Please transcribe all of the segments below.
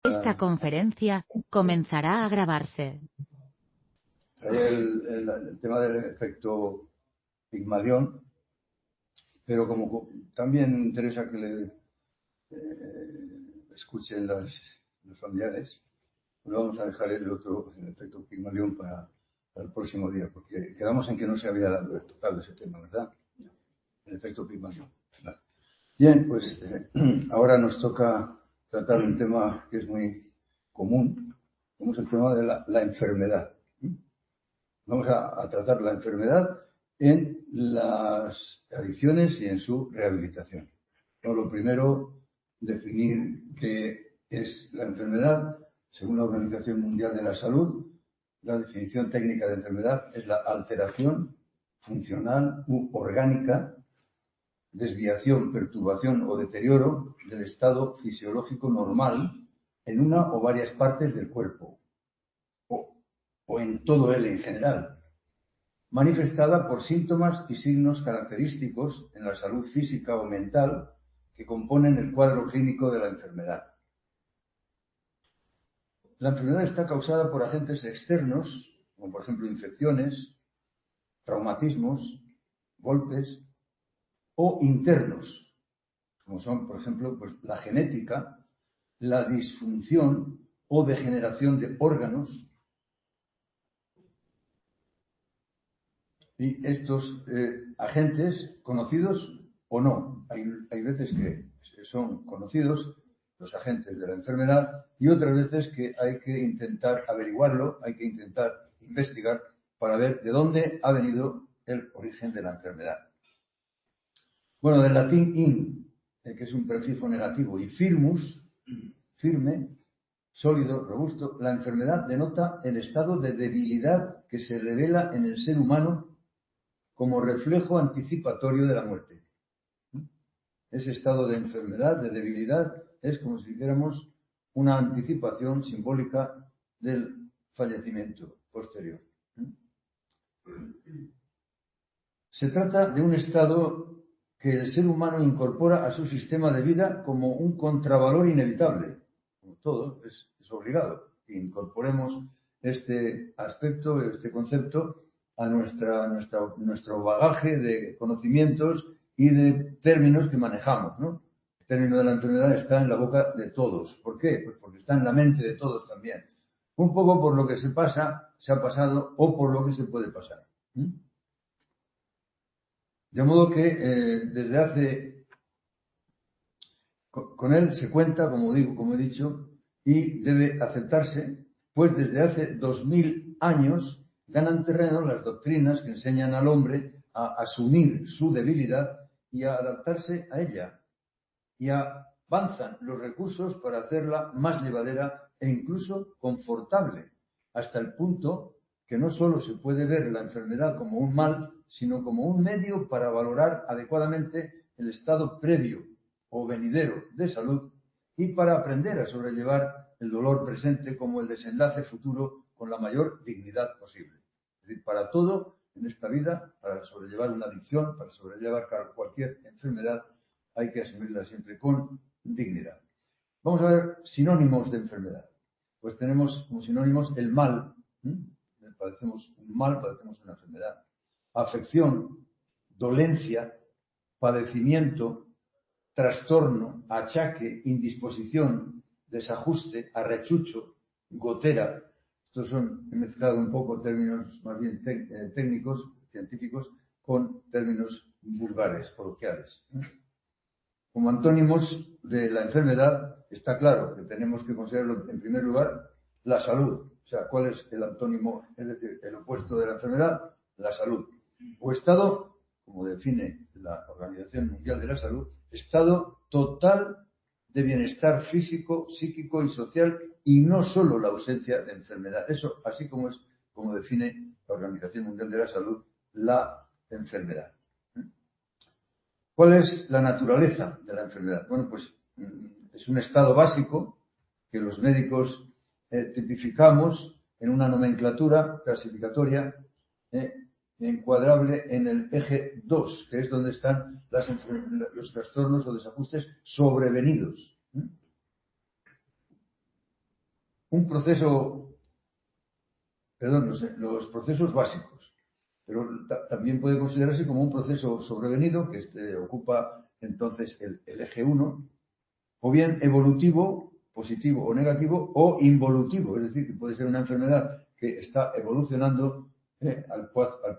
Esta conferencia comenzará a grabarse. El tema del efecto Pigmalión, pero como también interesa que le escuchen los familiares, pues vamos a dejar el efecto Pigmalión para el próximo día, porque quedamos en que no se había tocado ese tema, ¿verdad? El efecto Pigmalión. Vale. Bien, pues ahora nos toca tratar un tema que es muy común, como es el tema de la enfermedad. Vamos a tratar la enfermedad en las adicciones y en su rehabilitación. Bueno, lo primero, definir qué es la enfermedad. Según la Organización Mundial de la Salud, la definición técnica de enfermedad es la alteración funcional u orgánica, desviación, perturbación o deterioro del estado fisiológico normal en una o varias partes del cuerpo, o en todo él en general, manifestada por síntomas y signos característicos en la salud física o mental que componen el cuadro clínico de la enfermedad. La enfermedad está causada por agentes externos, como por ejemplo infecciones, traumatismos, golpes, o internos, como son, por ejemplo, pues, la genética, la disfunción o degeneración de órganos. Y estos agentes, conocidos o no, hay veces que son conocidos los agentes de la enfermedad y otras veces que hay que intentar averiguarlo, hay que intentar investigar para ver de dónde ha venido el origen de la enfermedad. Bueno, del latín in, que es un prefijo negativo, y firmus, firme, sólido, robusto, la enfermedad denota el estado de debilidad que se revela en el ser humano como reflejo anticipatorio de la muerte. Ese estado de enfermedad, de debilidad, es como si dijéramos una anticipación simbólica del fallecimiento posterior. Se trata de un estado que el ser humano incorpora a su sistema de vida como un contravalor inevitable. Como todo, es obligado que incorporemos este aspecto, este concepto, a nuestro bagaje de conocimientos y de términos que manejamos, ¿no? El término de la enfermedad está en la boca de todos. ¿Por qué? Pues porque está en la mente de todos también. Un poco por lo que se pasa, se ha pasado, o por lo que se puede pasar. De modo que desde hace, con él se cuenta, como he dicho, y debe aceptarse, pues desde hace 2000 años ganan terreno las doctrinas que enseñan al hombre a asumir su debilidad y a adaptarse a ella, y avanzan los recursos para hacerla más llevadera e incluso confortable, hasta el punto que no solo se puede ver la enfermedad como un mal, sino como un medio para valorar adecuadamente el estado previo o venidero de salud y para aprender a sobrellevar el dolor presente como el desenlace futuro con la mayor dignidad posible. Es decir, para todo en esta vida, para sobrellevar una adicción, para sobrellevar cualquier enfermedad, hay que asumirla siempre con dignidad. Vamos a ver sinónimos de enfermedad. Pues tenemos como sinónimos el mal. Padecemos un mal, padecemos una enfermedad. Afección, dolencia, padecimiento, trastorno, achaque, indisposición, desajuste, arrechucho, gotera. Estos son, he mezclado un poco términos más bien técnicos, científicos, con términos vulgares, coloquiales. Como antónimos de la enfermedad, está claro que tenemos que considerarlo en primer lugar la salud. O sea, ¿cuál es el antónimo? Es decir, el opuesto de la enfermedad, la salud. O estado, como define la Organización Mundial de la Salud, estado total de bienestar físico, psíquico y social y no solo la ausencia de enfermedad. Eso, así como es como define la Organización Mundial de la Salud la enfermedad. ¿Cuál es la naturaleza de la enfermedad? Bueno, pues es un estado básico que los médicos tipificamos en una nomenclatura clasificatoria encuadrable en el eje 2, que es donde están los trastornos o desajustes sobrevenidos. un proceso, perdón, los procesos básicos, pero también puede considerarse como un proceso sobrevenido que ocupa entonces el eje 1, o bien evolutivo, positivo o negativo, o involutivo, es decir, que puede ser una enfermedad que está evolucionando al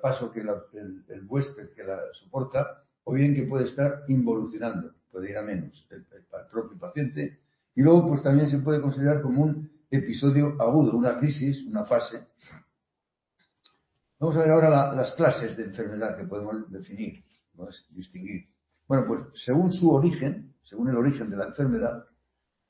paso que el huésped que la soporta, o bien que puede estar involucionando, puede ir a menos el propio paciente. Y luego, pues también se puede considerar como un episodio agudo, una crisis, una fase. Vamos a ver ahora las clases de enfermedad que podemos definir, podemos distinguir. Bueno, pues según su origen, según el origen de la enfermedad,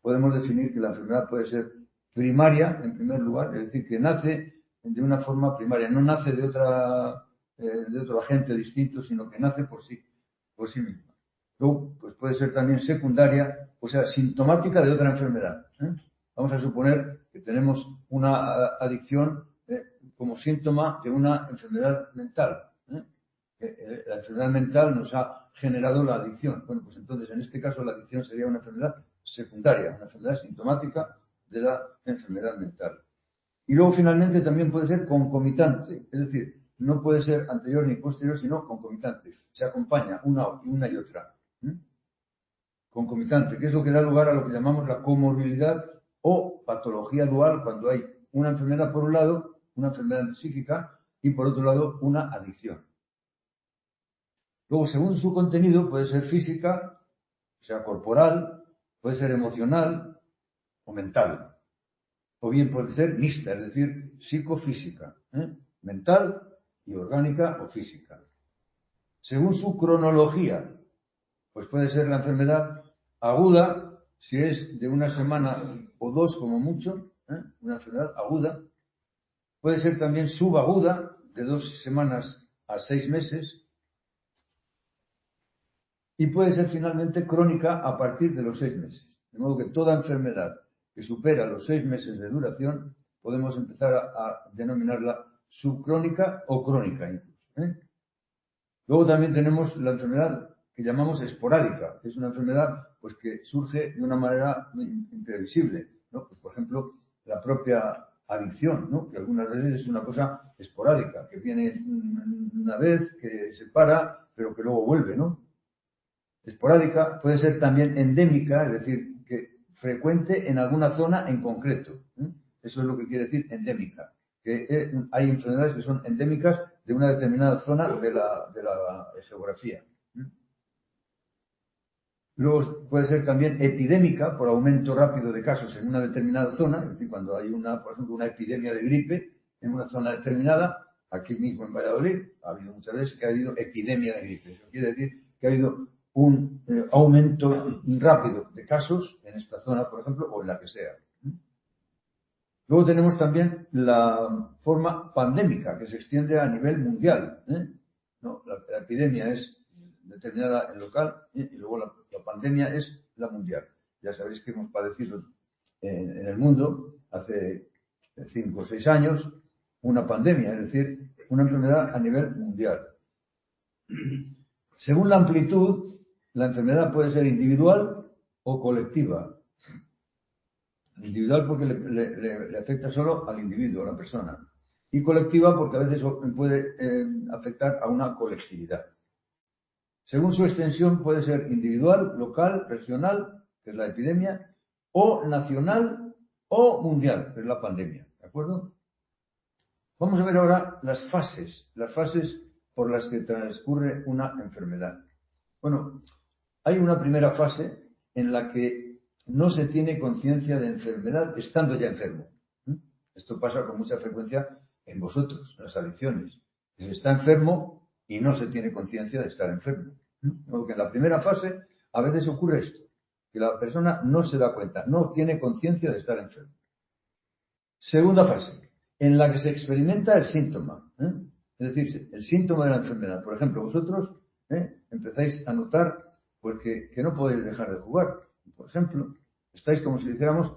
podemos definir que la enfermedad puede ser primaria, en primer lugar, es decir, que nace de una forma primaria, no nace de otro agente distinto, sino que nace por sí misma. Luego, pues puede ser también secundaria, o sea, sintomática de otra enfermedad. Vamos a suponer que tenemos una adicción como síntoma de una enfermedad mental. La enfermedad mental nos ha generado la adicción. Bueno, pues entonces en este caso la adicción sería una enfermedad secundaria, una enfermedad sintomática de la enfermedad mental. Y luego finalmente también puede ser concomitante, es decir, no puede ser anterior ni posterior, sino concomitante. Se acompaña una y otra. Concomitante, que es lo que da lugar a lo que llamamos la comorbilidad o patología dual, cuando hay una enfermedad por un lado, una enfermedad psíquica, y por otro lado una adicción. Luego, según su contenido, puede ser física, o sea, corporal, puede ser emocional o mental. O bien puede ser mixta, es decir, psicofísica, mental y orgánica o física. Según su cronología, pues puede ser la enfermedad aguda, si es de una semana o dos como mucho, una enfermedad aguda. Puede ser también subaguda, de 2 semanas a 6 meses. Y puede ser finalmente crónica a partir de los 6 meses. De modo que toda enfermedad que supera los 6 meses de duración, podemos empezar a denominarla subcrónica o crónica incluso. Luego también tenemos la enfermedad que llamamos esporádica, que es una enfermedad pues, que surge de una manera imprevisible, ¿no? Pues, por ejemplo, la propia adicción, ¿no? Que algunas veces es una cosa esporádica, que viene una vez, que se para, pero que luego vuelve, ¿no? Esporádica puede ser también endémica, es decir, que frecuente en alguna zona en concreto. Eso es lo que quiere decir endémica. Que hay enfermedades que son endémicas de una determinada zona de la geografía. Luego puede ser también epidémica por aumento rápido de casos en una determinada zona, es decir, cuando hay por ejemplo, una epidemia de gripe en una zona determinada, aquí mismo en Valladolid, ha habido muchas veces que ha habido epidemia de gripe. Eso quiere decir que ha habido un aumento rápido de casos en esta zona, por ejemplo, o en la que sea. Luego tenemos también la forma pandémica, que se extiende a nivel mundial. No, la epidemia es determinada en local y luego la pandemia es la mundial. Ya sabéis que hemos padecido en el mundo hace 5 o 6 años una pandemia, es decir, una enfermedad a nivel mundial. Según la amplitud, la enfermedad puede ser individual o colectiva. Individual porque le afecta solo al individuo, a la persona. Y colectiva porque a veces puede afectar a una colectividad. Según su extensión puede ser individual, local, regional, que es la epidemia, o nacional o mundial, que es la pandemia. ¿De acuerdo? Vamos a ver ahora las fases por las que transcurre una enfermedad. Bueno, hay una primera fase en la que no se tiene conciencia de enfermedad estando ya enfermo. Esto pasa con mucha frecuencia en vosotros, en las adicciones. Se está enfermo y no se tiene conciencia de estar enfermo. Porque en la primera fase a veces ocurre esto, que la persona no se da cuenta, no tiene conciencia de estar enfermo. Segunda fase, en la que se experimenta el síntoma. Es decir, el síntoma de la enfermedad. Por ejemplo, vosotros empezáis a notar pues, que no podéis dejar de jugar. Por ejemplo, estáis como si dijéramos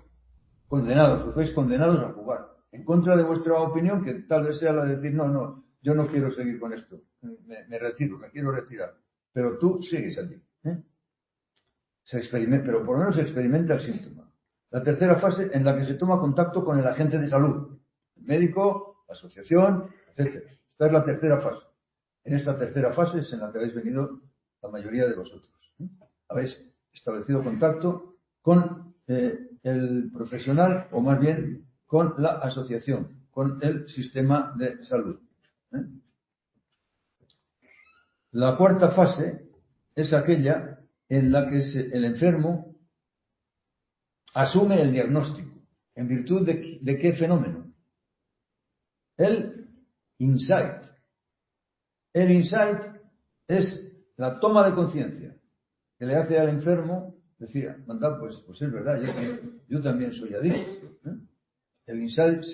condenados, os veis condenados a jugar. En contra de vuestra opinión, que tal vez sea la de decir, no, yo no quiero seguir con esto. Me retiro, me quiero retirar. Pero tú sigues allí. Pero por lo menos se experimenta el síntoma. La tercera fase en la que se toma contacto con el agente de salud, el médico, la asociación, etc. Esta es la tercera fase. En esta tercera fase es en la que habéis venido la mayoría de vosotros. Habéis establecido contacto con el profesional, o más bien con la asociación, con el sistema de salud. La cuarta fase es aquella en la que el enfermo asume el diagnóstico. ¿En virtud de qué fenómeno? El insight. El insight es la toma de conciencia que le hace al enfermo decir, anda, pues es verdad, yo también soy adicto. El insight,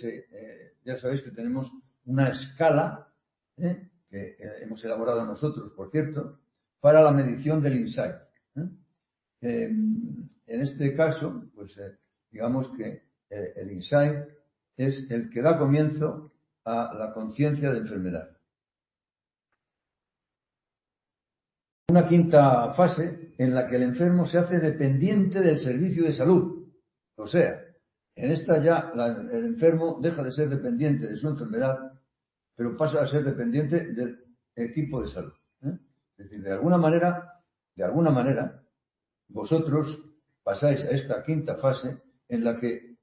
ya sabéis que tenemos una escala que hemos elaborado nosotros, por cierto, para la medición del insight. En este caso, pues digamos que el insight es el que da comienzo a la conciencia de enfermedad. Una quinta fase en la que el enfermo se hace dependiente del servicio de salud. O sea, en esta ya el enfermo deja de ser dependiente de su enfermedad, pero pasa a ser dependiente del equipo de salud. Es decir, de alguna manera, vosotros pasáis a esta quinta fase en la que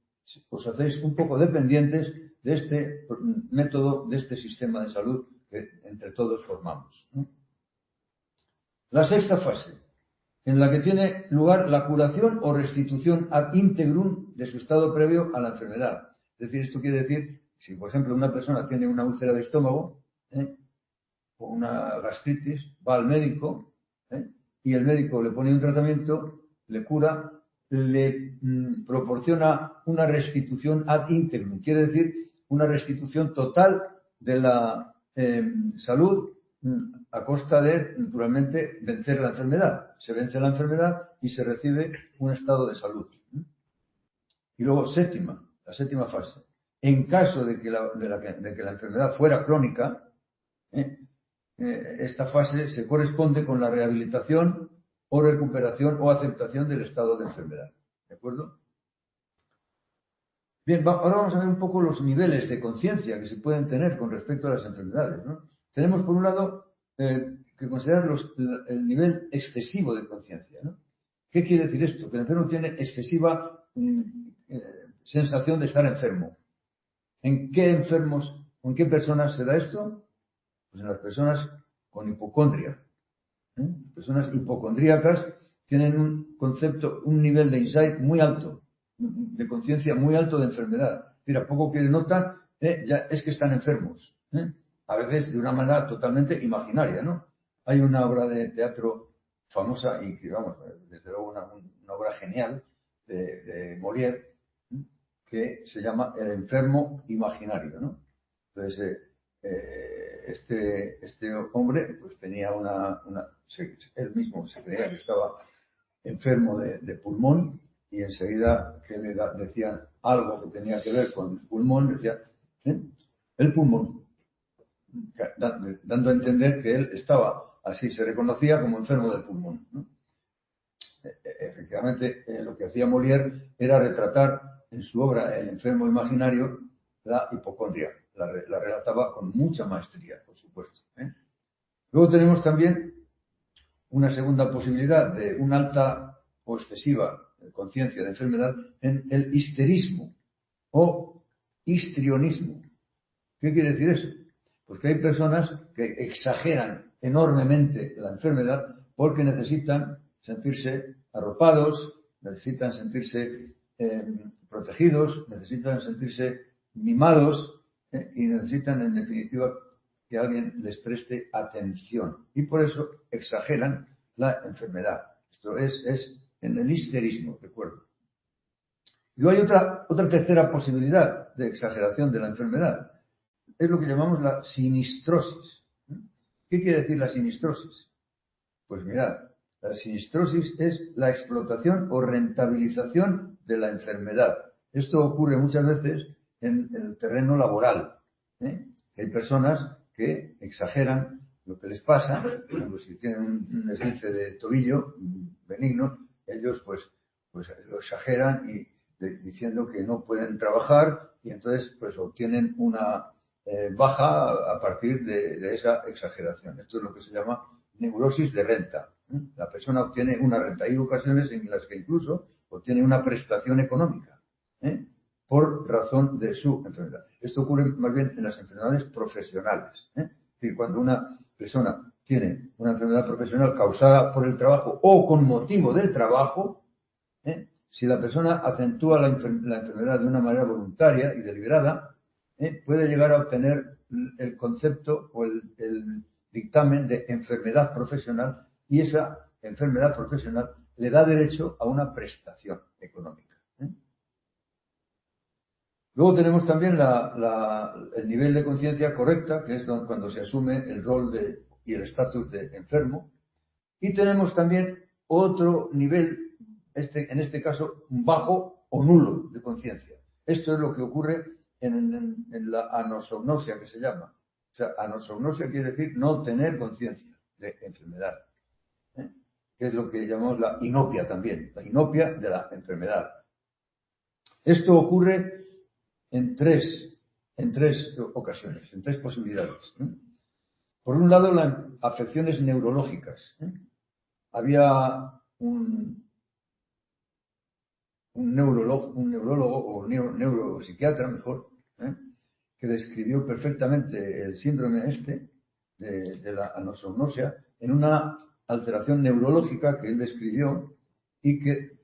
os hacéis un poco dependientes de este método, de este sistema de salud que entre todos formamos. La sexta fase, en la que tiene lugar la curación o restitución ad integrum de su estado previo a la enfermedad. Es decir, esto quiere decir, si por ejemplo una persona tiene una úlcera de estómago o una gastritis, va al médico y el médico le pone un tratamiento, le cura, le proporciona una restitución ad integrum. Quiere decir, una restitución total de la salud a costa de, naturalmente, vencer la enfermedad. Se vence la enfermedad y se recibe un estado de salud. Y luego, la séptima fase. En caso de que la enfermedad fuera crónica, esta fase se corresponde con la rehabilitación o recuperación o aceptación del estado de enfermedad. ¿De acuerdo? Bien, ahora vamos a ver un poco los niveles de conciencia que se pueden tener con respecto a las enfermedades, ¿no? Tenemos, por un lado, que considerar el nivel excesivo de conciencia, ¿no? ¿Qué quiere decir esto? Que el enfermo tiene excesiva sensación de estar enfermo. ¿En qué personas se da esto? Pues en las personas con hipocondria. Personas hipocondríacas tienen un nivel de insight muy alto, de conciencia muy alto de enfermedad. Es decir, a poco que notan, ya es que están enfermos. A veces de una manera totalmente imaginaria, ¿no? Hay una obra de teatro famosa y que, vamos, desde luego una obra genial de Molière que se llama El enfermo imaginario, ¿no? Entonces, este hombre pues tenía él mismo se creía que estaba enfermo de pulmón y enseguida que le decían algo que tenía que ver con el pulmón, decía, el pulmón, dando a entender que él estaba, así se reconocía como enfermo del pulmón, ¿no? Efectivamente, lo que hacía Molière era retratar en su obra El enfermo imaginario la hipocondria. La relataba con mucha maestría, por supuesto. Luego tenemos también una segunda posibilidad de una alta o excesiva conciencia de enfermedad en el histerismo o histrionismo. ¿Qué quiere decir eso? Pues que hay personas que exageran enormemente la enfermedad porque necesitan sentirse arropados, necesitan sentirse protegidos, necesitan sentirse mimados y necesitan, en definitiva, que alguien les preste atención. Y por eso exageran la enfermedad. Esto es en el histerismo, recuerdo. Y luego hay otra tercera posibilidad de exageración de la enfermedad. Es lo que llamamos la sinistrosis. ¿Qué quiere decir la sinistrosis? Pues mirad, la sinistrosis es la explotación o rentabilización de la enfermedad. Esto ocurre muchas veces en el terreno laboral. Hay personas que exageran lo que les pasa. Por ejemplo, si tienen un esguince de tobillo benigno, ellos pues lo exageran y diciendo que no pueden trabajar y entonces pues obtienen una baja a partir de esa exageración. Esto es lo que se llama neurosis de renta. La persona obtiene una renta. Hay ocasiones en las que incluso obtiene una prestación económica por razón de su enfermedad. Esto ocurre más bien en las enfermedades profesionales. Es decir, cuando una persona tiene una enfermedad profesional causada por el trabajo o con motivo del trabajo, si la persona acentúa la enfermedad de una manera voluntaria y deliberada, puede llegar a obtener el concepto o el dictamen de enfermedad profesional, y esa enfermedad profesional le da derecho a una prestación económica. Luego tenemos también el nivel de conciencia correcta, que es cuando se asume el rol y el estatus de enfermo. Y tenemos también otro nivel, en este caso, bajo o nulo de conciencia. Esto es lo que ocurre en la anosognosia, que se llama. O sea, anosognosia quiere decir no tener conciencia de enfermedad, que es lo que llamamos la inopia también, la inopia de la enfermedad. Esto ocurre en tres ocasiones, en tres posibilidades. Por un lado, las afecciones neurológicas. Había un neurólogo o neuropsiquiatra, mejor, que describió perfectamente el síndrome de la anosognosia en una alteración neurológica que él describió y que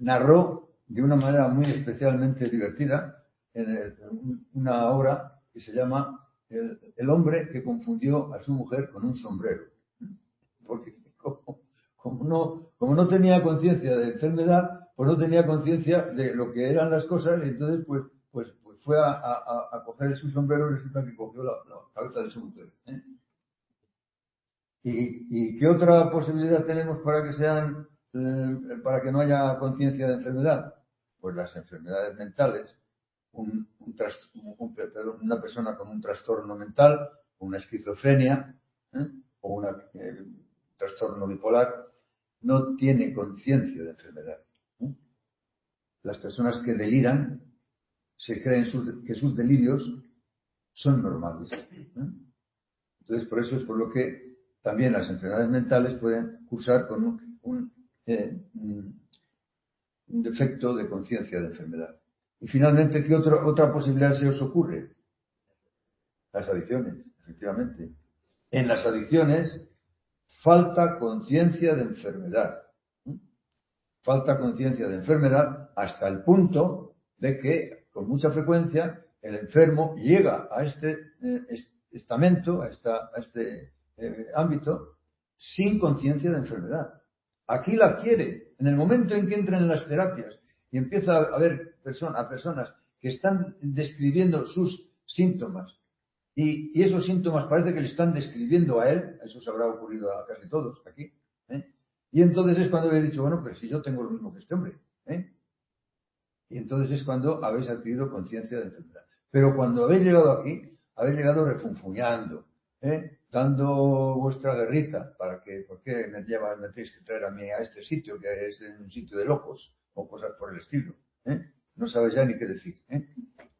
narró de una manera muy especialmente divertida en una obra que se llama El hombre que confundió a su mujer con un sombrero. Porque como no tenía conciencia de enfermedad, pues no tenía conciencia de lo que eran las cosas, y entonces pues fue a coger su sombrero y resulta que cogió la cabeza de su mujer. ¿Y qué otra posibilidad tenemos para que no haya conciencia de enfermedad? Pues las enfermedades mentales. Una persona con un trastorno mental, una esquizofrenia o un trastorno bipolar, no tiene conciencia de enfermedad. Las personas que deliran se creen que sus delirios son normales. Entonces, por eso es por lo que también las enfermedades mentales pueden cursar con un defecto de conciencia de enfermedad. Y finalmente, ¿qué otra posibilidad se os ocurre? Las adicciones, efectivamente. En las adicciones falta conciencia de enfermedad. Falta conciencia de enfermedad hasta el punto de que, con mucha frecuencia, el enfermo llega a este estamento, a este ámbito, sin conciencia de enfermedad. Aquí la adquiere. En el momento en que entra en las terapias y empieza a ver a personas que están describiendo sus síntomas, y esos síntomas parece que le están describiendo a él, eso se habrá ocurrido a casi todos aquí, y entonces es cuando le he dicho, bueno, pues si yo tengo lo mismo que este hombre, y entonces es cuando habéis adquirido conciencia de enfermedad. Pero cuando habéis llegado aquí, habéis llegado refunfuñando, dando vuestra guerrita, ¿por qué me tenéis que traer a mí a este sitio, que es un sitio de locos, o cosas por el estilo? No sabes ya ni qué decir.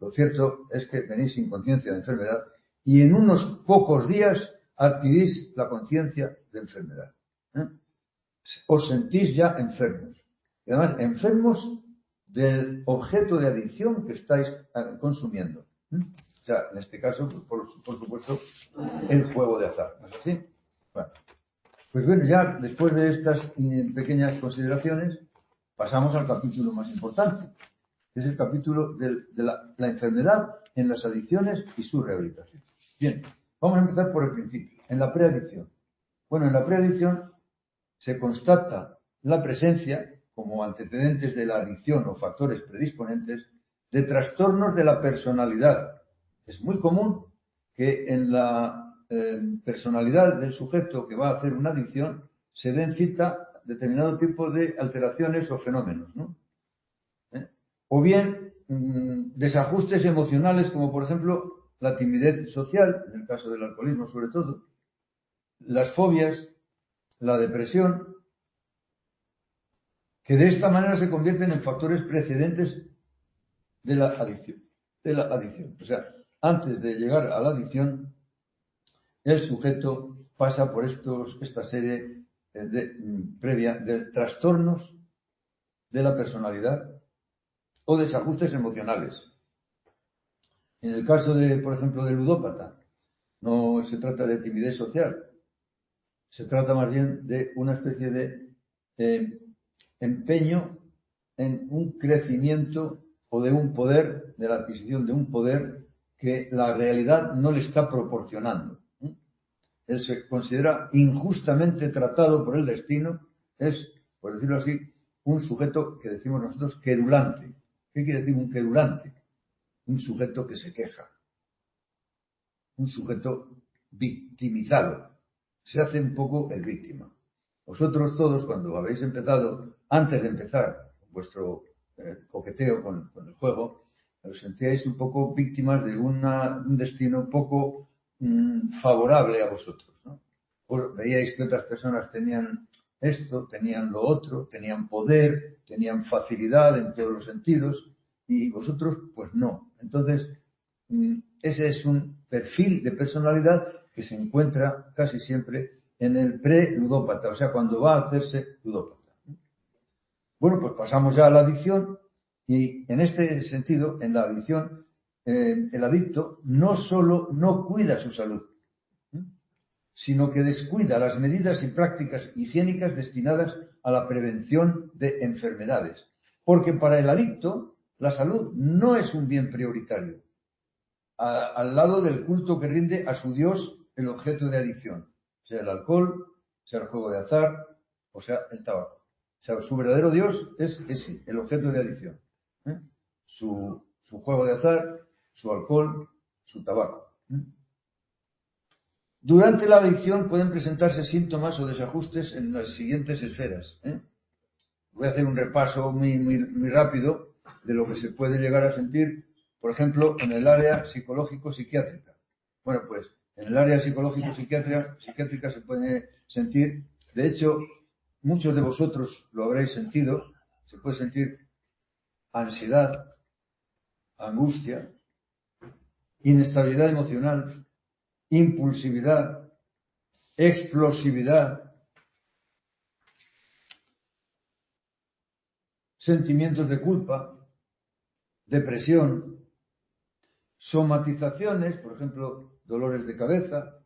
Lo cierto es que venís sin conciencia de enfermedad y en unos pocos días adquirís la conciencia de enfermedad. Os sentís ya enfermos. Y además, enfermos del objeto de adicción que estáis consumiendo. O sea, en este caso, por supuesto, el juego de azar. ¿No es así? Bueno, pues bueno, ya después de estas pequeñas consideraciones, pasamos al capítulo más importante, que es el capítulo de la enfermedad en las adicciones y su rehabilitación. Bien, vamos a empezar por el principio, en la preadicción. Bueno, en la preadicción se constata la presencia, como antecedentes de la adicción o factores predisponentes, de trastornos de la personalidad. Es muy común que en la personalidad del sujeto que va a hacer una adicción se den cita determinado tipo de alteraciones o fenómenos, ¿no? O bien desajustes emocionales, como por ejemplo la timidez social, en el caso del alcoholismo sobre todo, las fobias, la depresión, que de esta manera se convierten en factores precedentes de la adicción. O sea, antes de llegar a la adicción, el sujeto pasa por esta serie previa de trastornos de la personalidad o desajustes emocionales. En el caso por ejemplo, del ludópata, no se trata de timidez social, se trata más bien de una especie de empeño en un crecimiento o de un poder, de la adquisición de un poder que la realidad no le está proporcionando. Él se considera injustamente tratado por el destino, es, por decirlo así, un sujeto que decimos nosotros querulante. ¿Qué quiere decir un querulante? Un sujeto que se queja, un sujeto victimizado. Se hace un poco el víctima. Vosotros todos, cuando habéis empezado, antes de empezar vuestro coqueteo con el juego, os sentíais un poco víctimas de un destino poco favorable a vosotros, ¿no? Veíais que otras personas tenían esto, tenían lo otro, tenían poder, tenían facilidad en todos los sentidos, y vosotros, pues no. Entonces, ese es un perfil de personalidad que se encuentra casi siempre en el pre-ludópata, o sea, cuando va a hacerse ludópata. Bueno, pues pasamos ya a la adicción, y en este sentido, en la adicción, el adicto no solo no cuida su salud, sino que descuida las medidas y prácticas higiénicas destinadas a la prevención de enfermedades. Porque para el adicto, la salud no es un bien prioritario, al lado del culto que rinde a su Dios el objeto de adicción, sea el alcohol, sea el juego de azar, o sea el tabaco. O sea, su verdadero Dios es ese, el objeto de adicción. Su juego de azar, su alcohol, su tabaco. Durante la adicción pueden presentarse síntomas o desajustes en las siguientes esferas. Voy a hacer un repaso muy rápido de lo que se puede llegar a sentir, por ejemplo, en el área psicológico-psiquiátrica. Bueno, pues en el área psicológico-psiquiátrica se puede sentir, de hecho, muchos de vosotros lo habréis sentido, se puede sentir ansiedad, angustia, inestabilidad emocional, impulsividad, explosividad, sentimientos de culpa, depresión, somatizaciones, por ejemplo, dolores de cabeza,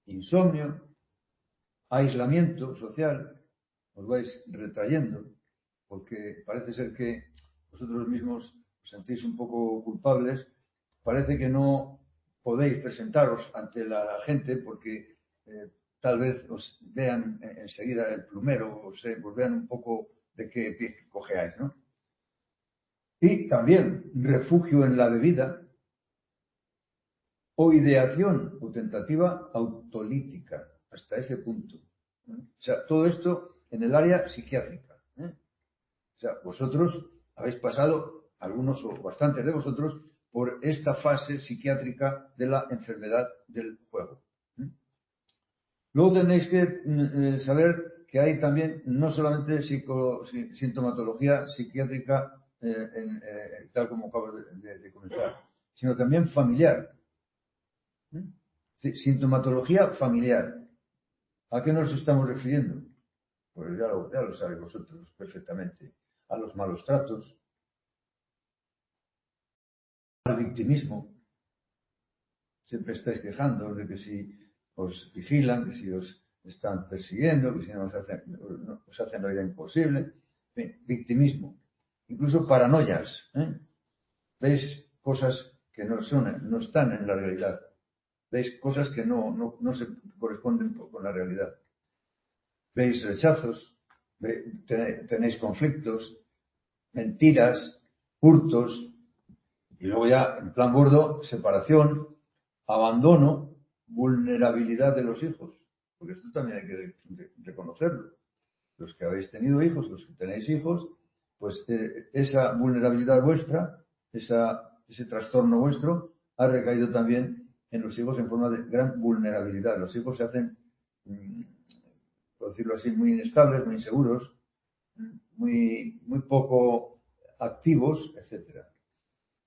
insomnio, aislamiento social, os vais retrayendo, porque parece ser que vosotros mismos os sentís un poco culpables, parece que no podéis presentaros ante la gente porque tal vez os vean enseguida el plumero, os vean un poco de qué pie cojeáis, ¿no? Y también refugio en la bebida o ideación o tentativa autolítica, hasta ese punto. O sea, todo esto en el área psiquiátrica. O sea, vosotros habéis pasado, algunos o bastantes de vosotros, por esta fase psiquiátrica de la enfermedad del juego. Luego tenéis que saber que hay también no solamente sintomatología psiquiátrica, tal como acabo de comentar, sino también familiar. Sintomatología familiar. ¿A qué nos estamos refiriendo? Pues ya lo sabéis vosotros perfectamente. A los malos tratos, al victimismo. Siempre estáis quejándoos de que si os vigilan, que si os están persiguiendo, que si no os hacen la vida imposible. En fin, victimismo. Incluso paranoias. Veis cosas que no están en la realidad. Veis cosas que no se corresponden con la realidad. Veis rechazos, tenéis conflictos, mentiras, hurtos, y luego ya, en plan gordo, separación, abandono, vulnerabilidad de los hijos. Porque esto también hay que reconocerlo. Los que habéis tenido hijos, los que tenéis hijos, pues esa vulnerabilidad vuestra, ese trastorno vuestro, ha recaído también en los hijos en forma de gran vulnerabilidad. Los hijos se hacen, por decirlo así, muy inestables, muy inseguros, muy poco activos, etcétera.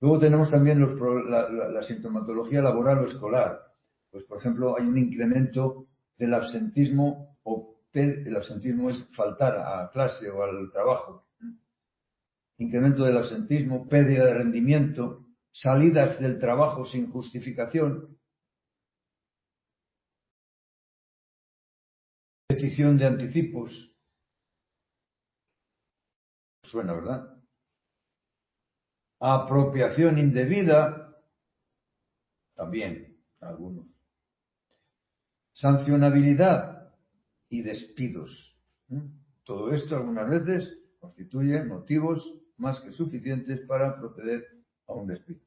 Luego tenemos también la sintomatología laboral o escolar. Pues, por ejemplo, hay un incremento del absentismo, el absentismo es faltar a clase o al trabajo. Incremento del absentismo, pérdida de rendimiento, salidas del trabajo sin justificación, petición de anticipos. Suena, ¿verdad? Apropiación indebida, también, algunos. Sancionabilidad y despidos. Todo esto algunas veces constituye motivos más que suficientes para proceder a un despido.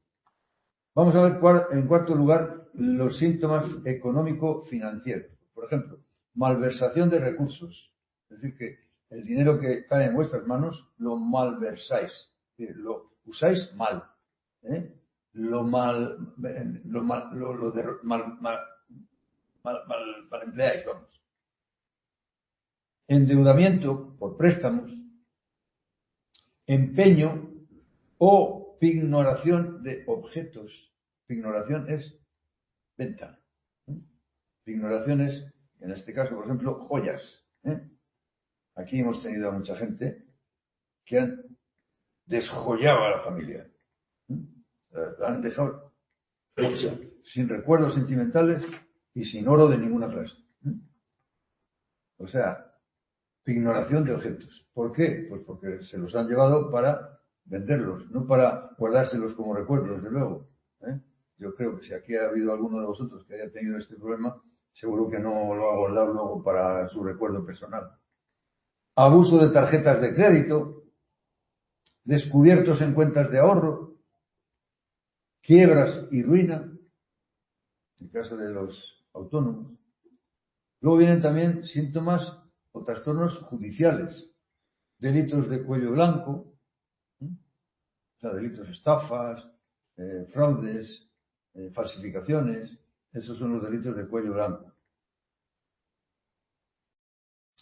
Vamos a ver en cuarto lugar los síntomas económico-financieros. Por ejemplo, malversación de recursos. Es decir, que el dinero que cae en vuestras manos lo malversáis, lo usáis mal, mal empleáis, vamos. Endeudamiento por préstamos, empeño o pignoración de objetos. Pignoración es venta. Pignoración es, en este caso, por ejemplo, joyas. Aquí hemos tenido a mucha gente que han desjoyado a la familia. La han dejado hecha, sin recuerdos sentimentales y sin oro de ninguna clase. O sea, pignoración de objetos. ¿Por qué? Pues porque se los han llevado para venderlos, no para guardárselos como recuerdo, desde luego. Yo creo que si aquí ha habido alguno de vosotros que haya tenido este problema, seguro que no lo ha guardado luego para su recuerdo personal. Abuso de tarjetas de crédito, descubiertos en cuentas de ahorro, quiebras y ruina, en el caso de los autónomos. Luego vienen también síntomas o trastornos judiciales, delitos de cuello blanco, o sea, delitos, estafas, fraudes, falsificaciones, esos son los delitos de cuello blanco.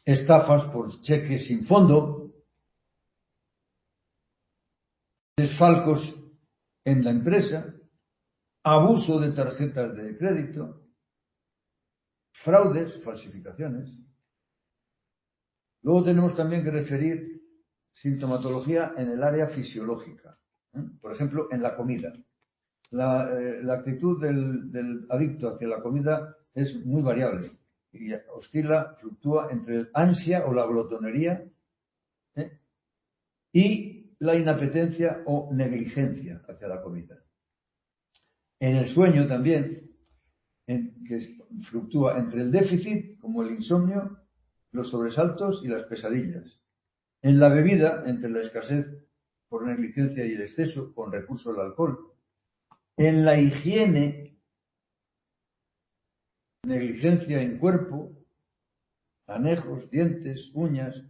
Estafas por cheques sin fondo, desfalcos en la empresa, abuso de tarjetas de crédito, fraudes, falsificaciones. Luego tenemos también que referir sintomatología en el área fisiológica. Por ejemplo, en la comida. La actitud del adicto hacia la comida es muy variable y oscila, fluctúa entre el ansia o la glotonería y la inapetencia o negligencia hacia la comida. En el sueño también, que fluctúa entre el déficit, como el insomnio, los sobresaltos y las pesadillas. En la bebida, entre la escasez por negligencia y el exceso, con recurso al alcohol. En la higiene, negligencia en cuerpo, anejos, dientes, uñas,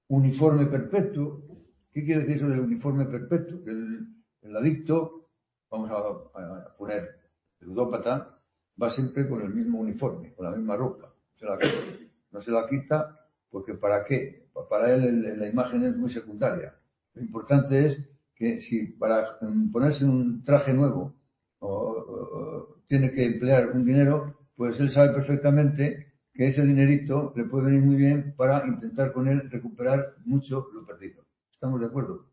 uniforme perpetuo. ¿Qué quiere decir eso del uniforme perpetuo? Que el adicto, vamos a poner, el ludópata, va siempre con el mismo uniforme, con la misma ropa. No se la quita porque ¿para qué? Para él la imagen es muy secundaria. Lo importante es que si para ponerse un traje nuevo tiene que emplear un dinero, pues él sabe perfectamente que ese dinerito le puede venir muy bien para intentar con él recuperar mucho lo perdido. ¿Estamos de acuerdo?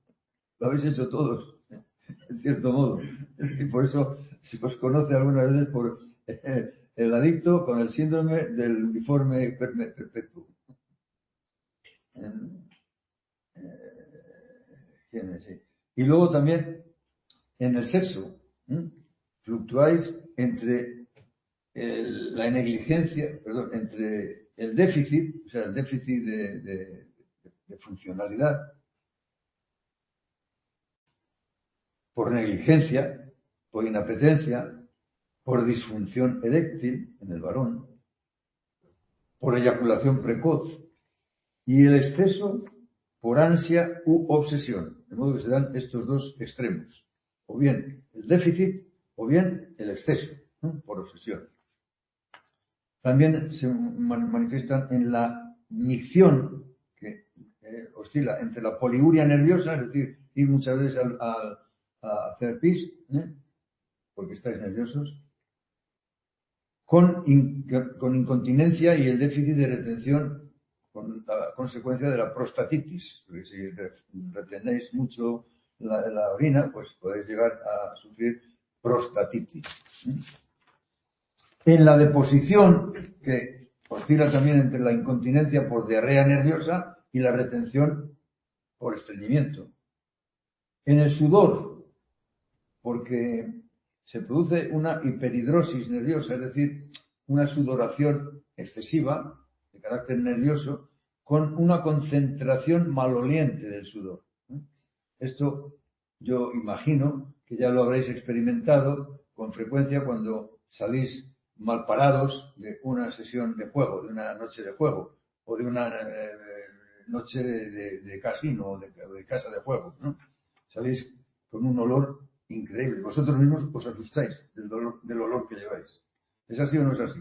Lo habéis hecho todos, en cierto modo. Y por eso, si os conoce algunas veces por el adicto con el síndrome del uniforme perpetuo. Y luego también en el sexo fluctuáis entre la negligencia, perdón, entre el déficit, o sea, el déficit de funcionalidad, por negligencia, por inapetencia, por disfunción eréctil en el varón, por eyaculación precoz y el exceso por ansia u obsesión. De modo que se dan estos dos extremos, o bien el déficit o bien el exceso, por obsesión. También se manifiestan en la micción, que oscila entre la poliuria nerviosa, es decir, ir muchas veces a hacer pis, porque estáis nerviosos, con incontinencia y el déficit de retención con la consecuencia de la prostatitis, porque si retenéis mucho la orina, pues podéis llegar a sufrir prostatitis. En la deposición, que oscila también entre la incontinencia por diarrea nerviosa y la retención por estreñimiento. En el sudor, porque se produce una hiperhidrosis nerviosa, es decir, una sudoración excesiva de carácter nervioso con una concentración maloliente del sudor. Esto yo imagino que ya lo habréis experimentado con frecuencia cuando salís mal parados de una sesión de juego, de una noche de juego, o de una noche de casino o de casa de juego, ¿no? Salís con un olor increíble. Vosotros mismos os asustáis del olor que lleváis. ¿Es así o no es así?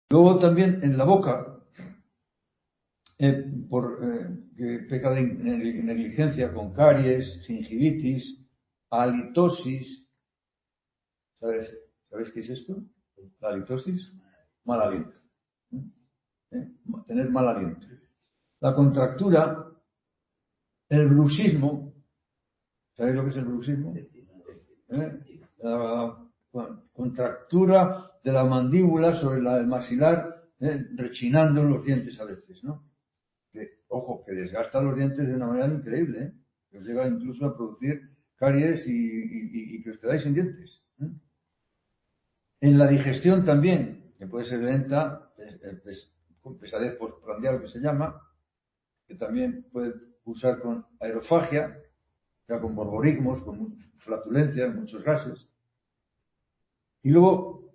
Luego también en la boca, que peca de negligencia con caries, gingivitis, halitosis. ¿Sabéis qué es esto? La halitosis, mal aliento. Tener mal aliento. La contractura, el bruxismo. ¿Sabéis lo que es el bruxismo? La contractura de la mandíbula sobre el maxilar, rechinando en los dientes a veces, ¿no? Que, ojo, que desgasta los dientes de una manera increíble, que os llega incluso a producir caries y que os quedáis sin dientes. En la digestión también, que puede ser lenta, con pesadez postprandial que se llama, que también puede cursar con aerofagia, ya con borborismos, con flatulencias, muchos gases. Y luego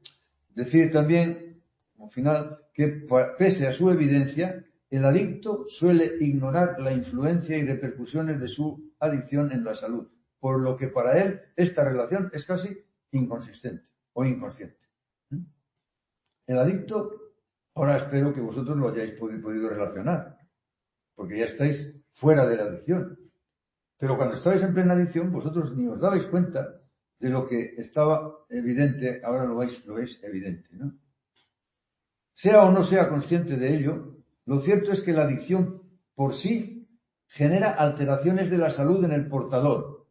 decir también, como final, que pese a su evidencia, el adicto suele ignorar la influencia y repercusiones de su adicción en la salud, por lo que para él esta relación es casi inconsistente o inconsciente. El adicto, ahora espero que vosotros lo hayáis podido relacionar, porque ya estáis fuera de la adicción. Pero cuando estabais en plena adicción, vosotros ni os dabais cuenta de lo que estaba evidente, ahora lo veis evidente, ¿no? Sea o no sea consciente de ello, lo cierto es que la adicción por sí genera alteraciones de la salud en el portador,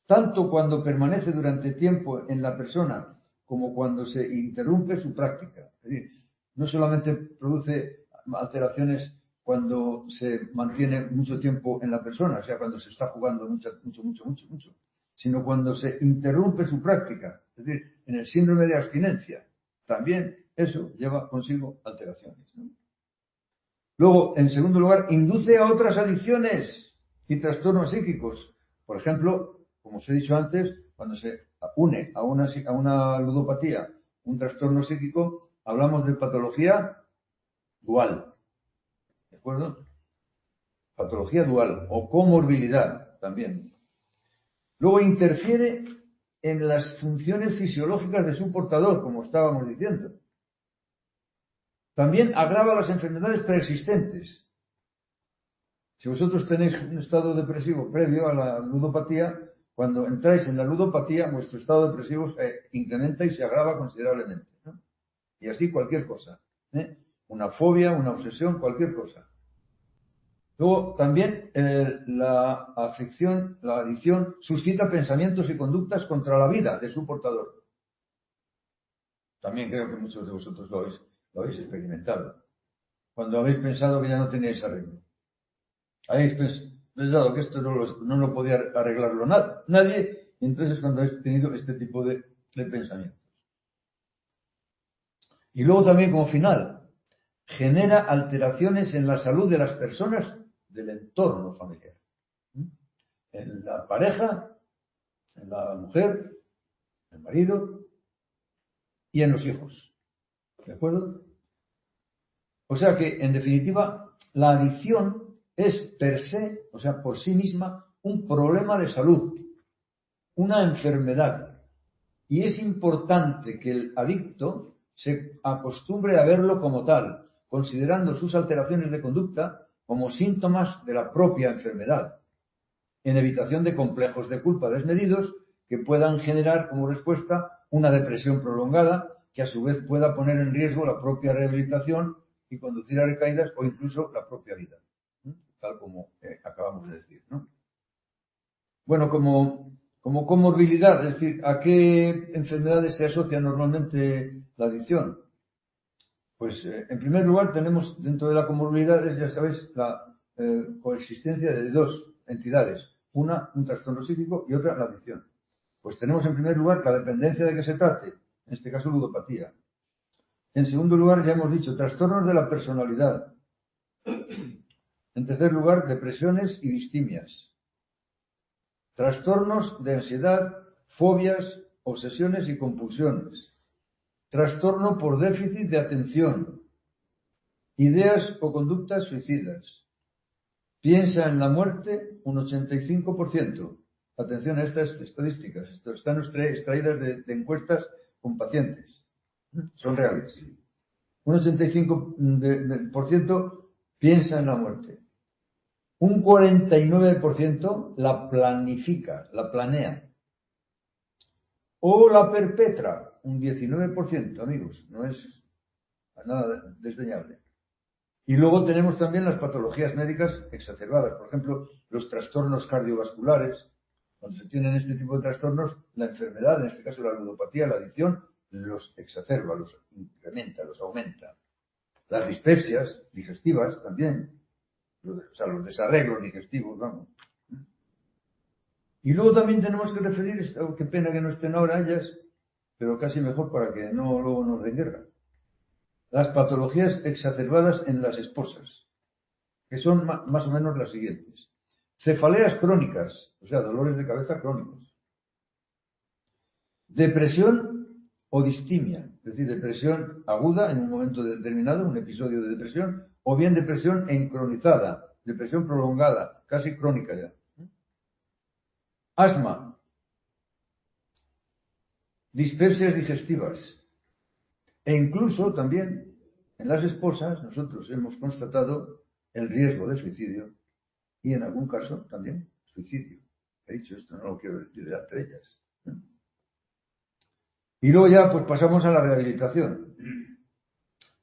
tanto cuando permanece durante tiempo en la persona como cuando se interrumpe su práctica. Es decir, no solamente produce alteraciones cuando se mantiene mucho tiempo en la persona, o sea, cuando se está jugando mucho, sino cuando se interrumpe su práctica, es decir, en el síndrome de abstinencia, también eso lleva consigo alteraciones, ¿no? Luego, en segundo lugar, induce a otras adicciones y trastornos psíquicos. Por ejemplo, como os he dicho antes, cuando se une a una ludopatía un trastorno psíquico, hablamos de patología dual. ¿De acuerdo? Patología dual o comorbilidad también. Luego interfiere en las funciones fisiológicas de su portador, como estábamos diciendo. También agrava las enfermedades preexistentes. Si vosotros tenéis un estado depresivo previo a la ludopatía, cuando entráis en la ludopatía, vuestro estado depresivo se incrementa y se agrava considerablemente, ¿no? Y así cualquier cosa, una fobia, una obsesión, cualquier cosa. Luego, también la adicción suscita pensamientos y conductas contra la vida de su portador. También creo que muchos de vosotros lo habéis experimentado. Cuando habéis pensado que ya no teníais arreglo. Habéis pensado que esto no lo podía arreglarlo nadie, y entonces cuando habéis tenido este tipo de pensamientos. Y luego también, como final, genera alteraciones en la salud de las personas del entorno familiar. En la pareja, en la mujer, en el marido y en los hijos. ¿De acuerdo? O sea que, en definitiva, la adicción es per se, o sea, por sí misma, un problema de salud, una enfermedad. Y es importante que el adicto se acostumbre a verlo como tal, considerando sus alteraciones de conducta como síntomas de la propia enfermedad, en evitación de complejos de culpa desmedidos que puedan generar como respuesta una depresión prolongada que a su vez pueda poner en riesgo la propia rehabilitación y conducir a recaídas o incluso la propia vida, tal como acabamos de decir, ¿no? Bueno, como comorbilidad, es decir, ¿a qué enfermedades se asocia normalmente la adicción? Pues, en primer lugar, tenemos dentro de la comorbilidad, ya sabéis, la coexistencia de dos entidades. Una, un trastorno psíquico y otra, la adicción. Pues tenemos en primer lugar la dependencia de que se trate, en este caso ludopatía. En segundo lugar, ya hemos dicho, trastornos de la personalidad. En tercer lugar, depresiones y distimias. Trastornos de ansiedad, fobias, obsesiones y compulsiones. Trastorno por déficit de atención. Ideas o conductas suicidas. Piensa en la muerte un 85%. Atención a estas estadísticas. Están extraídas de encuestas con pacientes. Son reales. Un 85% piensa en la muerte. Un 49% la planifica, la planea. O la perpetra, un 19%, amigos. No es nada desdeñable. Y luego tenemos también las patologías médicas exacerbadas. Por ejemplo, los trastornos cardiovasculares. Cuando se tienen este tipo de trastornos, la enfermedad, en este caso la ludopatía, la adicción, los exacerba, los incrementa, los aumenta. Las dispepsias digestivas también. O sea, los desarreglos digestivos, vamos. Y luego también tenemos que referir, qué pena que no estén ahora ellas, pero casi mejor para que no luego nos den guerra. Las patologías exacerbadas en las esposas, que son más o menos las siguientes. Cefaleas crónicas, o sea, dolores de cabeza crónicos. Depresión o distimia, es decir, depresión aguda en un momento determinado, un episodio de depresión, o bien depresión encronizada, depresión prolongada, casi crónica ya. Asma, dispepsias digestivas, e incluso también en las esposas nosotros hemos constatado el riesgo de suicidio y en algún caso también suicidio. He dicho esto, no lo quiero decir delante de ellas. Y luego ya pues pasamos a la rehabilitación.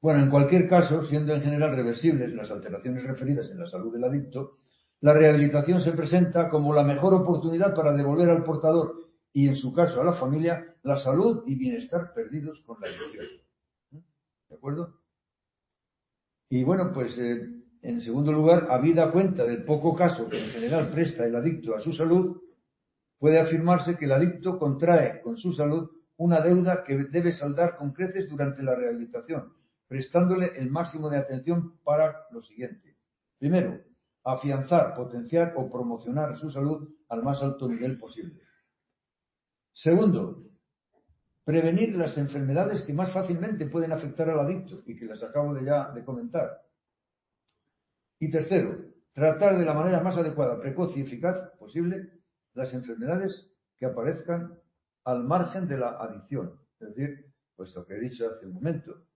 Bueno, en cualquier caso, siendo en general reversibles las alteraciones referidas en la salud del adicto, la rehabilitación se presenta como la mejor oportunidad para devolver al portador y, en su caso, a la familia, la salud y bienestar perdidos con la adicción. ¿De acuerdo? Y bueno, pues en segundo lugar, habida cuenta del poco caso que en general presta el adicto a su salud, puede afirmarse que el adicto contrae con su salud una deuda que debe saldar con creces durante la rehabilitación, prestándole el máximo de atención para lo siguiente. Primero, afianzar, potenciar o promocionar su salud al más alto nivel posible. Segundo, prevenir las enfermedades que más fácilmente pueden afectar al adicto y que las acabo de comentar. Y tercero, tratar de la manera más adecuada, precoz y eficaz posible las enfermedades que aparezcan al margen de la adicción. Es decir, pues lo que he dicho hace un momento,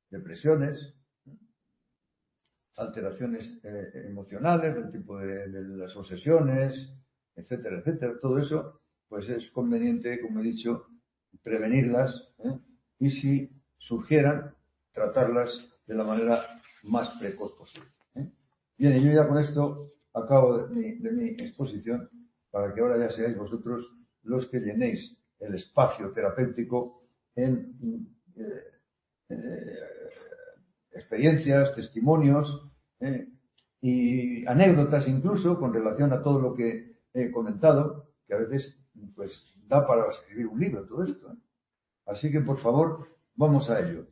depresiones, alteraciones emocionales del tipo de las obsesiones, etcétera, etcétera. Todo eso, pues es conveniente, como he dicho, prevenirlas y si surgieran, tratarlas de la manera más precoz posible. Bien, y yo ya con esto acabo de mi exposición para que ahora ya seáis vosotros los que llenéis el espacio terapéutico en experiencias, testimonios y anécdotas incluso con relación a todo lo que he comentado, que a veces pues da para escribir un libro todo esto. Así que por favor, vamos a ello.